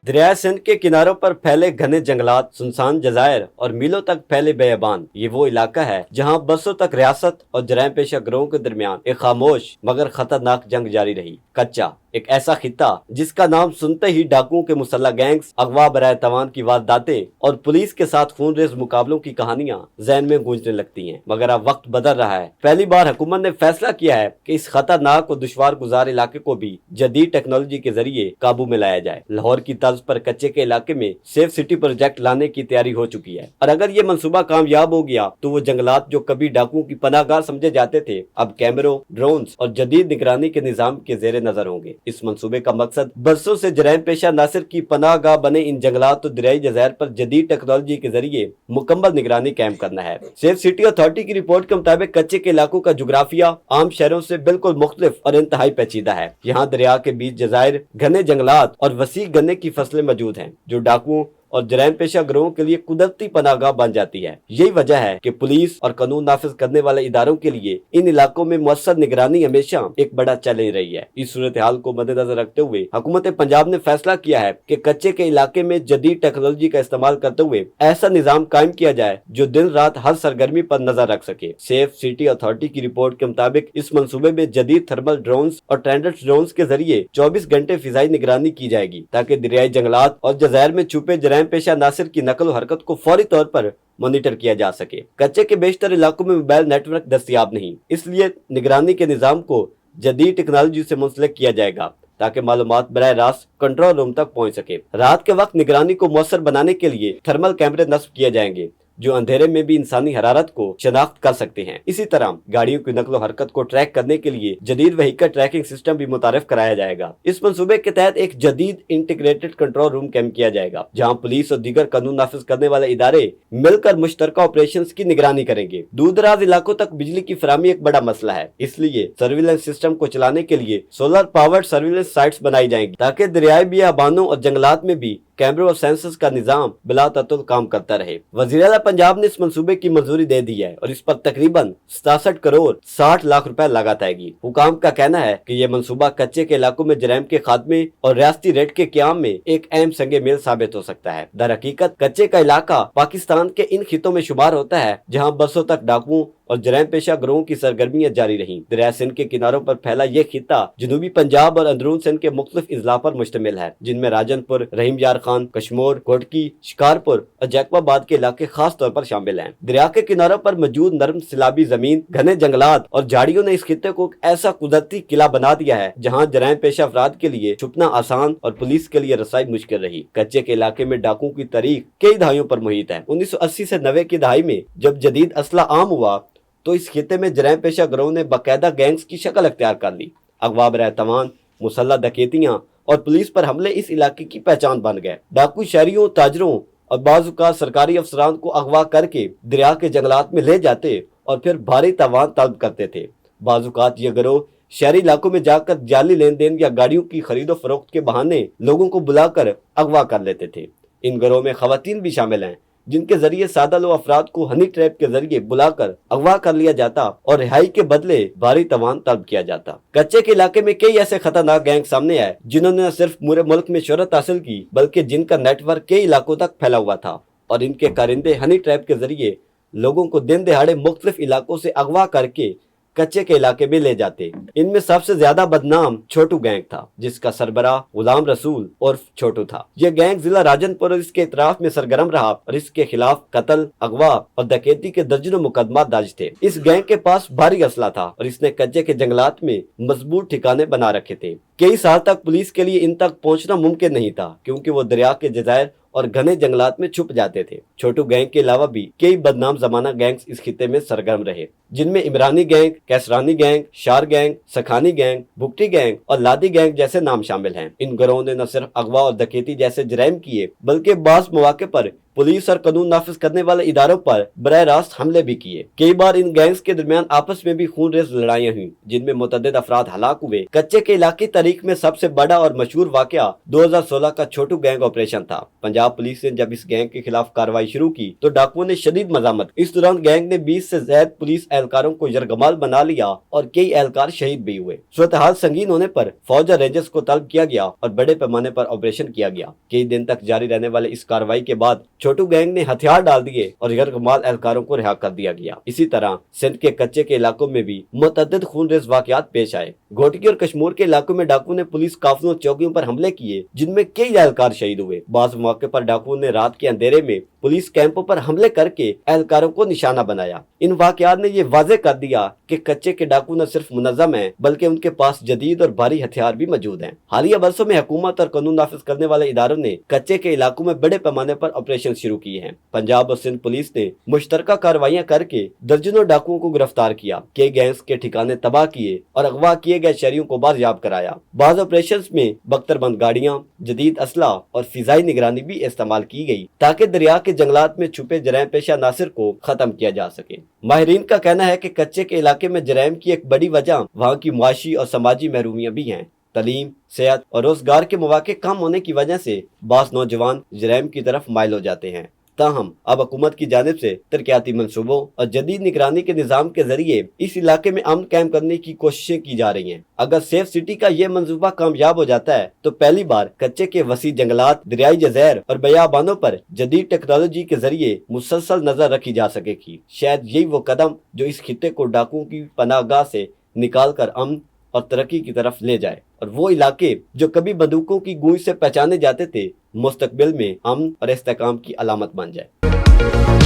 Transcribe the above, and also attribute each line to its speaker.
Speaker 1: दरिया सिंध के किनारों पर फैले घने जंगलात, सुनसान जजायर और मीलों तक फैले बेयबान, ये वो इलाका है जहां बरसों तक रियासत और जराइम पेशा गिरोहों के दरमियान एक खामोश मगर खतरनाक जंग जारी रही। कच्चा, एक ऐसा खिता जिसका नाम सुनते ही डाकुओं के मुसल्ला गैंग्स, अगवा बराए तवान की वारदातें और पुलिस के साथ खूनरेज मुकाबलों की कहानियां जहन में गूंजने लगती हैं। मगर अब वक्त बदल रहा है। पहली बार हुकूमत ने फैसला किया है कि इस खतरनाक और दुश्वार गुजार इलाके को भी जदीद टेक्नोलॉजी के जरिए काबू में लाया जाए। लाहौर की तर्ज पर कच्चे के इलाके में सेफ सिटी प्रोजेक्ट लाने की तैयारी हो चुकी है और अगर ये मंसूबा कामयाब हो गया तो वो जंगलात जो कभी डाकुओं की पनाहगाह समझे जाते थे अब कैमरों, ड्रोन्स और जदीद निगरानी के निजाम के जेरे नजर होंगे। इस मंसूबे का मकसद बरसों से जराइम पेशा नासिर की पनाहगाह बने इन जंगलात और दरियाई जज़ायर पर जदीद टेक्नोलॉजी के जरिए मुकम्मल निगरानी कायम करना है। सेफ सिटी अथॉरिटी की रिपोर्ट के मुताबिक कच्चे के इलाकों का जुग्राफिया आम शहरों से बिल्कुल मुख्तलिफ और इंतहाई पेचीदा है। यहाँ दरिया के बीच जज़ायर, घने जंगलात और वसी गन्ने की फसलें मौजूद हैं जो डाकुओं और जराइम पेशा गिरोहों के लिए कुदरती पनाहगाह बन जाती है। यही वजह है कि पुलिस और कानून नाफिज करने वाले इदारों के लिए इन इलाकों में मुअस्सर निगरानी हमेशा एक बड़ा चैलेंज रही है। इस सूरत हाल को मद्देनजर रखते हुए हुकूमत पंजाब ने फैसला किया है कि कच्चे के इलाके में जदीद टेक्नोलॉजी का इस्तेमाल करते हुए ऐसा निजाम कायम किया जाए जो दिन रात हर सरगर्मी पर नजर रख सके। सेफ सिटी अथॉरिटी की रिपोर्ट के मुताबिक इस मंसूबे में जदीद थर्मल ड्रोन्स और ट्रेंडेड ड्रोन्स के जरिए 24 घंटे फिजाई निगरानी की जाएगी ताकि दरियाई जंगलात और जज़ायर में छुपे जराइम पेशा नासिर की नकल और हरकत को फौरी तौर पर मॉनिटर किया जा सके। कच्चे के बेशतर इलाकों में मोबाइल नेटवर्क दस्तयाब नहीं, इसलिए निगरानी के निजाम को जदीद टेक्नोलॉजी से मुंसलिक किया जाएगा ताकि मालूमात बराह रास्त कंट्रोल रूम तक पहुंच सके। रात के वक्त निगरानी को मौसर बनाने के लिए थर्मल कैमरे नस्ब किए जाएंगे जो अंधेरे में भी इंसानी हरारत को शनाख्त कर सकते हैं। इसी तरह गाड़ियों की नकलो हरकत को ट्रैक करने के लिए जदीद व्हीकल ट्रैकिंग सिस्टम भी मुतारिफ कराया जाएगा। इस मंसूबे के तहत एक जदीद इंटीग्रेटेड कंट्रोल रूम कायम किया जाएगा जहां पुलिस और दीगर कानून नाफिज करने वाले इदारे मिलकर मुश्तरका ऑपरेशन की निगरानी करेंगे। दूर दराज इलाकों तक बिजली की फराहमी एक बड़ा मसला है, इसलिए सर्विलेंस सिस्टम को चलाने के लिए सोलर पावर्ड सर्विलेंस साइट्स बनाई जाएंगी ताकि दरियाई बियाबानों और जंगलात में भी कैमरों और सेंसर्स का निजाम बिला तअत्तुल काम करता रहे। वज़ीर आला पंजाब ने इस मंसूबे की मंजूरी दे दी है और इस पर तकरीबन 67 करोड़ 60 लाख रुपए लागत आएगी। हुकाम का कहना है कि यह मंसूबा कच्चे के इलाकों में जराइम के खात्मे और रियासती रेट के क्याम में एक अहम संगे मेल साबित हो सकता है। दर हकीकत कच्चे का इलाका पाकिस्तान के इन खितों में शुमार होता है जहाँ बरसों तक डाकुओं और जराइम पेशा गिरोहों की सरगर्मियां जारी रहीं। दरिया सिंध के किनारों पर फैला ये खिता जनूबी पंजाब और अंदरून सिंध के मुख्तलिफ इजला पर मुश्तमिल है जिनमें राजनपुर, रहीम यार खान, कश्मोर, कोटकी, शिकारपुर और जैकबाबाद के इलाके खास तौर पर शामिल हैं। दरिया के किनारों पर मौजूद नरम सिलाबी जमीन, घने जंगलात और झाड़ियों ने इस खिते को ऐसा कुदरती किला बना दिया है जहाँ जराइम पेशा अफराद के लिए छुपना आसान और पुलिस के लिए रसाई मुश्किल रही। कच्चे के इलाके में डाकुओं की तारीख कई दहाइयों पर मुहित है। 1980 से 90 की दहाई में जब जदीद असला आम हुआ तो इस खिते में जराइम पेशा गिरोह ने बाकायदा गैंग्स की शक्ल अख्तियार कर ली। अगवा बराए तवान, मुसल्ला डकैतियां और पुलिस पर हमले इस इलाके की पहचान बन गए। डाकू शहरियों, ताजरों और बाजुका सरकारी अफसरान को अगवा करके दरिया के जंगलात में ले जाते और फिर भारी तवान तलब करते थे। बाजुकात ये गिरोह शहरी इलाकों में जाकर जाली लेन देन या गाड़ियों की खरीदो फरोख्त के बहाने लोगों को बुलाकर अगवा कर लेते थे। इन गिरोह में खवातीन भी शामिल हैं जिनके जरिए सादा लो अफराद को हनी ट्रैप के जरिए बुलाकर अगवा कर लिया जाता और रिहाई के बदले भारी तवान तलब किया जाता। कच्चे के इलाके में कई ऐसे खतरनाक गैंग सामने आए जिन्होंने न सिर्फ पूरे मुल्क में शोहरत हासिल की बल्कि जिनका नेटवर्क कई इलाकों तक फैला हुआ था और इनके कारिंदे हनी ट्रैप के जरिए लोगों को दिन दिहाड़े मुख्तलिफ इलाकों से अगवा करके कच्चे के इलाके में ले जाते। इनमें सबसे ज्यादा बदनाम छोटू गैंग था जिसका सरबराह गुलाम रसूल और छोटू था। यह गैंग जिला राजनपुर और इसके इतराफ में सरगर्म रहा और इसके खिलाफ कत्ल, अगवा और डकैती के दर्जनों मुकदमा दर्ज थे। इस गैंग के पास भारी असला था और इसने कच्चे के जंगलात में मजबूत ठिकाने बना रखे थे। कई साल तक पुलिस के लिए इन तक पहुंचना मुमकिन नहीं था क्योंकि वो दरिया के जज़ायर और घने जंगलात में छुप जाते थे। छोटू गैंग के अलावा भी कई बदनाम जमाना गैंग्स इस खिते में सरगर्म रहे जिनमें इमरानी गैंग, कैसरानी गैंग, शार गैंग, सखानी गैंग, भुगटी गैंग और लादी गैंग जैसे नाम शामिल हैं। इन गिरोहों ने न सिर्फ अगवा और डकैती जैसे जराइम किए बल्कि बास मौके पर पुलिस और कानून नाफिज करने वाले इदारों पर बराह रास्त हमले भी किए। कई बार इन गैंग्स के दरमियान आपस में भी खूनरेज लड़ाइयाँ हुई, जिनमें मुतअद्दिद अफराद हलाक हुए। कच्चे के इलाके तारीख में सबसे बड़ा और मशहूर वाकया 2016 का छोटू गैंग ऑपरेशन था। पंजाब पुलिस ने जब इस गैंग के खिलाफ कार्रवाई शुरू की तो डाकुओं ने शदीद मजामत। इस दौरान गैंग ने 20 से ज्यादा पुलिस एहलकारों को यरगमाल बना लिया और कई एहलकार शहीद भी हुए। सूरत हाल संगीन होने पर फौज और रेंजर्स को तलब किया गया और बड़े पैमाने पर ऑपरेशन किया गया। कई दिन तक जारी रहने वाले इस कार्रवाई के बाद छोटू गैंग ने हथियार डाल दिए और यरगमाल एहलकारों को रिहा कर दिया गया। इसी तरह सिंध के कच्चे के इलाकों में भी मुतअद्दिद खूनरेज वाकयात पेश आए। घोटकी और कश्मीर के इलाकों में डाकुओं ने पुलिस काफिलों चौकियों पर हमले किए, जिनमें कई एहलकार शहीद हुए। बाज़ मौके पर डाकुओं ने रात के अंधेरे में पुलिस कैंपों पर हमले करके एहलकारों को निशाना बनाया। इन वाकयात ने ये वाज़ेह कर दिया कि कच्चे के डाकू न सिर्फ मुनज़्ज़म हैं, बल्कि उनके पास जदीद और भारी हथियार भी मौजूद हैं। हालिया बरसों में हुकूमत और कानून नाफिज करने वाले इदारों ने कच्चे के इलाकों में बड़े पैमाने पर ऑपरेशन शुरू किए हैं। पंजाब और सिंध पुलिस ने मुश्तरका कार्रवाइयां करके दर्जनों डाकुओं को गिरफ्तार किया, कई गैंग्स के ठिकाने तबाह किए और अगवा किए गए शहरियों को बाजियाब कराया। बाज़ ऑपरेशन में बख्तरबंद गाड़ियां, जदीद असला और फिजाई निगरानी भी इस्तेमाल की गई ताकि दरिया के जंगलात में छुपे जराइम पेशा नासिर को खत्म किया जा सके। माहिरीन का कहना है कि कच्चे के इलाके में जराइम की एक बड़ी वजह वहाँ की मुआशी और समाजी महरूमियां भी हैं। तालीम, सेहत और रोजगार के मौके कम होने की वजह से बास नौजवान जराइम की तरफ माइल हो जाते हैं। ताहम अब हुकूमत की जानिब से तरक्याती मंसूबों और जदीद निगरानी के निज़ाम के जरिए इस इलाके में अमन कायम करने की कोशिशें की जा रही हैं। अगर सेफ सिटी का ये मंसूबा कामयाब हो जाता है तो पहली बार कच्चे के वसी जंगलात, दरियाई जज़ीर और बयाबानों पर जदीद टेक्नोलॉजी के जरिए मुसलसल नजर रखी जा सकेगी। शायद यही वो कदम जो इस खित्ते को डाकुओं की पनाहगाह से निकाल कर अमन और तरक्की की तरफ ले जाए और वो इलाके जो कभी बंदूकों की गूंज से पहचाने जाते थे, मुस्तकबिल में अमन और इस्तेकाम की अलामत बन जाए।